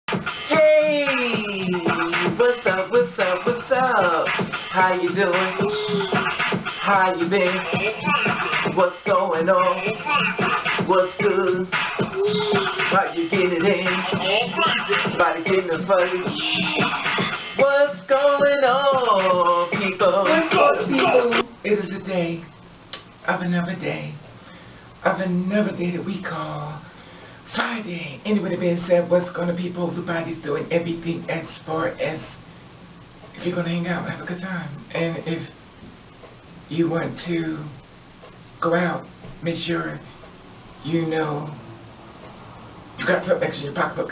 Hey! What's up, what's up, what's up? How you doing? How you been? What's going on? What's good? How you getting it in? Body getting it funny. What's going on, people? What's up, people? It is a day of another day. Of another day that we call Friday. Anybody being said, what's going to be posted by these doing everything as far as if you're going to hang out and have a good time. And if you want to go out, make sure you know you got something extra in your pocketbook.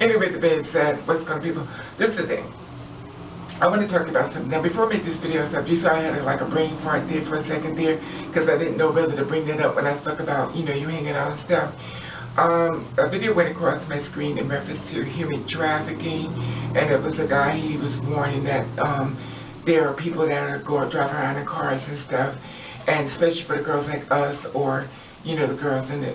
Anyway, the being said, what's going to be people? This is the thing. I want to talk about something. Now, before I make this video stuff, you saw I had like a brain fart there for a second there because I didn't know whether to bring that up when I talk about, you hanging out and stuff. A video went across my screen in reference to human trafficking, and it was a guy, he was warning that there are people that are going drive around in cars and stuff, and especially for the girls like us, or the girls in the,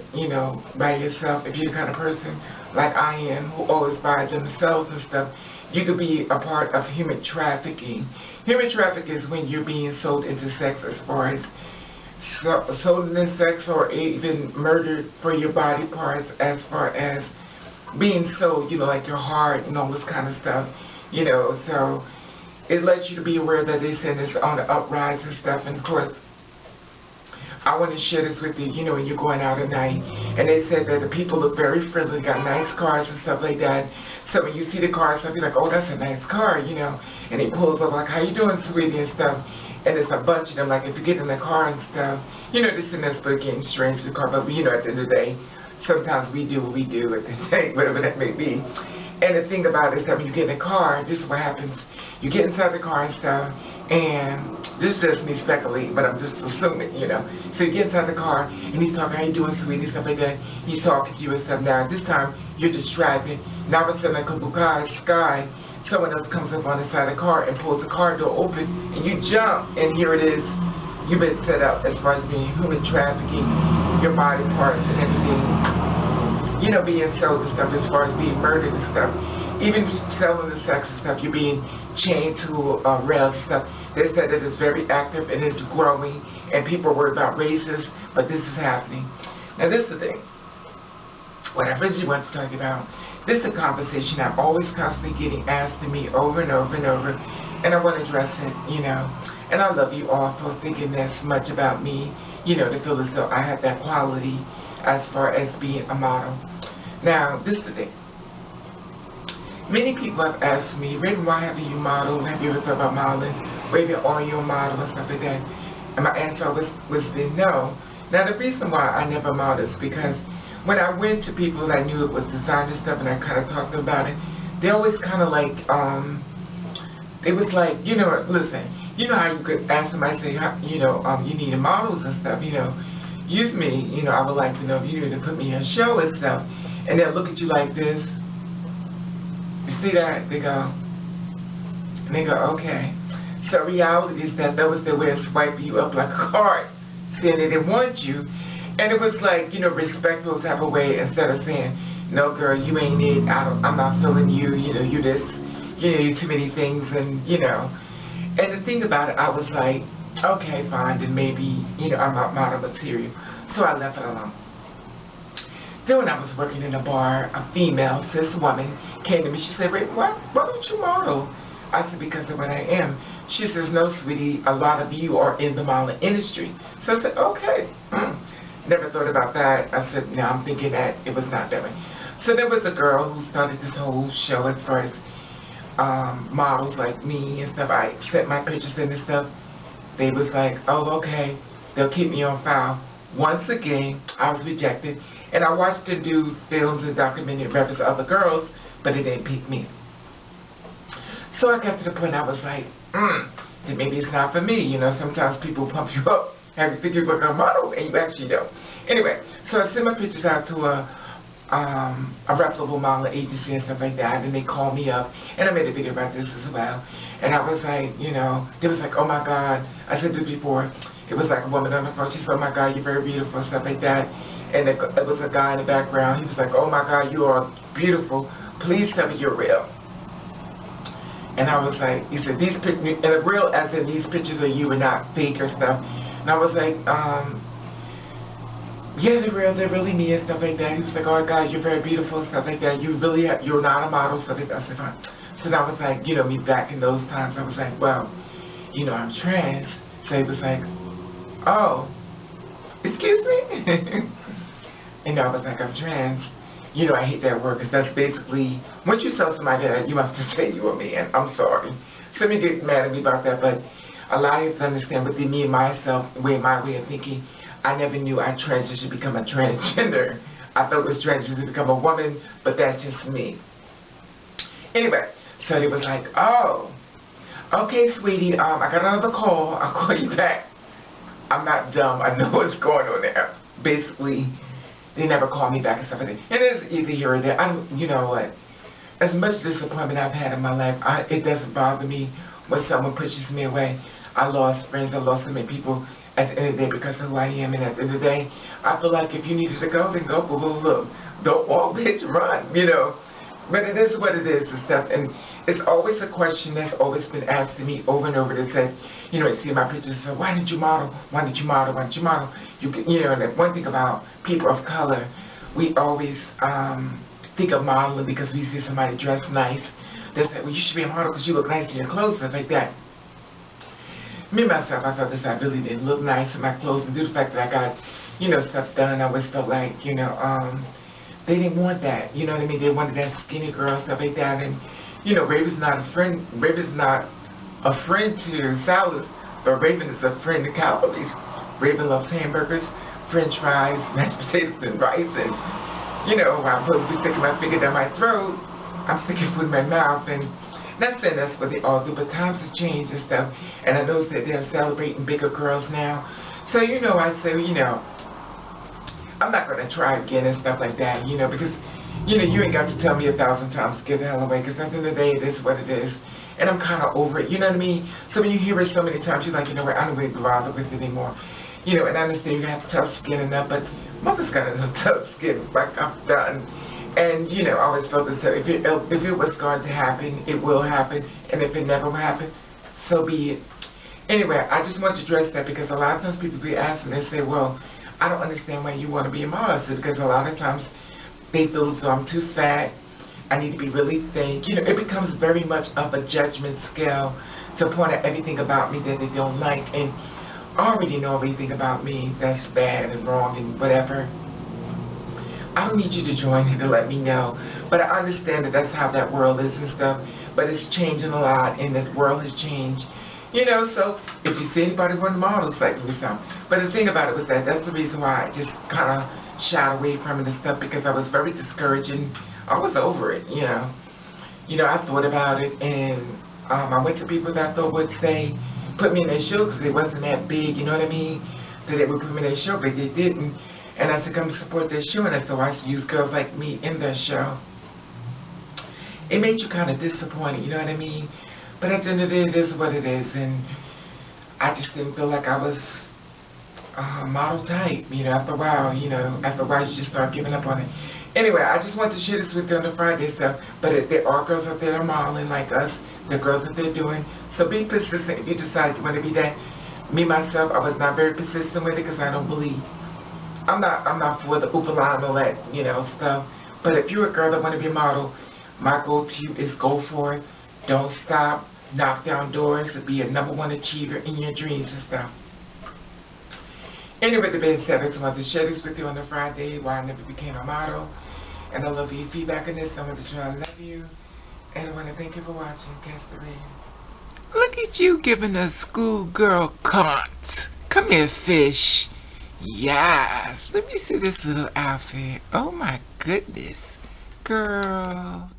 by yourself, if you're the kind of person like I am who always buy themselves and stuff, you could be a part of human trafficking. Human trafficking is when you're being sold into sex, as far as sold into sex, or even murdered for your body parts, as far as being sold, like your heart and all this kind of stuff, so it lets you to be aware that they send this on the uprise and stuff. And of course, I want to share this with you, when you're going out at night, and they said that the people look very friendly, got nice cars and stuff like that. So when you see the car, stuff, you're like, oh, that's a nice car, and he pulls up like, how you doing, sweetie, and stuff. And it's a bunch of them, like if you get in the car and stuff, this and that's, but getting strange to the car, but at the end of the day, sometimes we do what we do at the day, whatever that may be. And the thing about it is that when you get in the car, this is what happens. You get inside the car and stuff, and this is just me speculating, but I'm just assuming, So you get inside the car, and he's talking, how you doing, sweetie, stuff like that. He's talking to you and stuff. Now, this time, you're distracted. Now, all of a sudden, like a sky, someone else comes up on the side of the car and pulls the car door open, and you jump, and here it is. You've been set up as far as being human trafficking, your body parts and everything, being sold and stuff, as far as being murdered and stuff. Even selling the sex and stuff, you're being chained to rails and stuff. They said that it's very active and it's growing, and people are worried about races, but this is happening. Now, this is the thing. What I originally want to talk about, this is a conversation I'm always constantly getting asked to me over and over and over, and I want to address it, And I love you all for thinking this much about me, to feel as though I have that quality as far as being a model. Now, this is the thing. Many people have asked me, Raven, why haven't you modeled? Have you ever thought about modeling? Raven, are you a model and stuff like that? And my answer was been no. Now, the reason why I never modeled is because when I went to people that I knew it was designer stuff and I kind of talked to them about it, they always kind of like, it was like, listen, how you could ask somebody, say, you need models and stuff, use me, I would like to know if you need to put me on a show and stuff. And they'll look at you like this. You see that? They go, okay. So reality is that was their way of swiping you up like a card, saying they didn't want you. And it was like, respectful type of way, instead of saying, no girl, you ain't it, I'm not feeling you, you this, you too many things, and And the thing about it, I was like, okay, fine, then maybe, I'm not model material. So I left it alone. Then when I was working in a bar, a female, cis woman, came to me. She said, Raven, why don't you model? I said, because of what I am. She says, no, sweetie, a lot of you are in the modeling industry. So I said, okay. Never thought about that. I said, no, I'm thinking that it was not that way. So there was a girl who started this whole show as far as models like me and stuff. I sent my pictures in and stuff. They was like, oh, okay. They'll keep me on file. Once again, I was rejected. And I watched her do films and documentary reference to other girls, but it didn't pique me. So I got to the point I was like, then maybe it's not for me. Sometimes people pump you up, have you think you're like a model, and you actually don't. Anyway, so I sent my pictures out to a reputable modeling agency and stuff like that, and they called me up, and I made a video about this as well. And I was like, they was like, oh my God, I said this before, it was like a woman on the phone, she said, oh my God, you're very beautiful, and stuff like that. And there was a guy in the background. He was like, "Oh my God, you are beautiful. Please tell me you're real." And I was like, he said, "These pictures, and real as in these pictures are you and not fake or stuff." And I was like, "Yeah, they're real. They're really me and stuff like that." He was like, "Oh my God, you're very beautiful and stuff like that. You really you're not a model, stuff like that." I said, "Fine." So then I was like, me back in those times, I was like, "Well, I'm trans." So he was like, "Oh, excuse me?" And I was like, "I'm trans." I hate that word because that's basically, once you tell somebody that, you have to say you a man. I'm sorry. Some people get mad at me about that, but a lot of you understand within me and myself, my way of thinking, I never knew I transitioned to become a transgender. I thought it was transition to become a woman, but that's just me. Anyway, so they was like, "Oh, okay, sweetie, I got another call. I'll call you back." I'm not dumb. I know what's going on there. Basically, they never call me back and stuff like that. It is either here or there. You know what? As much disappointment I've had in my life, it doesn't bother me when someone pushes me away. I lost friends. I lost so many people at the end of the day because of who I am. And at the end of the day, I feel like if you needed to go, then go. But don't walk, bitch, run, But it is what it is and stuff. And it's always a question that's always been asked to me over and over that says, I see my pictures and say, "Why did you model? Why did you model? Why did you model?" And one thing about people of color, we always think of modeling because we see somebody dressed nice. They say, "Well, you should be a model because you look nice in your clothes," stuff like that. Me, myself, I felt this, I really didn't look nice in my clothes, and due to the fact that I got, stuff done, I always felt like, they didn't want that, you know what I mean? They wanted that skinny girl, stuff like that, and, Raven's not a friend, Raven's not a friend to salads, but Raven is a friend to calories. Raven loves hamburgers, french fries, mashed potatoes, and rice, and, while I'm supposed to be sticking my finger down my throat, I'm sticking food in my mouth, and not saying that's what they all do, but times have changed and stuff, and I noticed that they're celebrating bigger girls now, so, I say, I'm not going to try again and stuff like that, because, you ain't got to tell me 1,000 times to get the hell away, because at the end of the day, it is what it is, and I'm kind of over it, you know what I mean? So when you hear it so many times, you're like, you know what, I don't really bother with it anymore, and I understand you have tough skin and that, but mother's got enough tough skin, like I'm done, and, I always felt this, if it was going to happen, it will happen, and if it never will happen, so be it. Anyway, I just want to address that because a lot of times people be asking, they say, "Well, I don't understand why you want to be a model," because a lot of times they feel as though I'm too fat, I need to be really thin. It becomes very much of a judgment scale to point out everything about me that they don't like, and I already know everything about me that's bad and wrong and whatever. I don't need you to join me to let me know, but I understand that that's how that world is and stuff, but it's changing a lot, and the world has changed. So if you see anybody run models, like me some. But the thing about it was that's the reason why I just kind of shied away from it and stuff, because I was very discouraged and I was over it, I thought about it, and I went to people that I thought would say, put me in their show because it wasn't that big, you know what I mean? That they would put me in their show, but they didn't. And I said, come support their show, and I said, "Why should use girls like me in their show?" It made you kind of disappointed, you know what I mean? But at the end of the day, it is what it is, and I just didn't feel like I was model type, after a while, you just start giving up on it. Anyway, I just want to share this with you on the Friday stuff, but there are girls out there that are modeling like us, the girls that they're doing, so be persistent if you decide you want to be that. Me, myself, I was not very persistent with it because I don't believe. I'm not for the oopala and all that, stuff, but if you're a girl that want to be a model, my goal to you is go for it. Don't stop. Knock down doors to be a #1 achiever in your dreams and stuff. Anyway, the being said, I just wanted to share this with you on the Friday why I never became a model. And I love your feedback on this. I want to try to love you. And I want to thank you for watching. Catch the rain. Look at you giving a schoolgirl cunt. Come here, fish. Yes. Let me see this little outfit. Oh my goodness. Girl.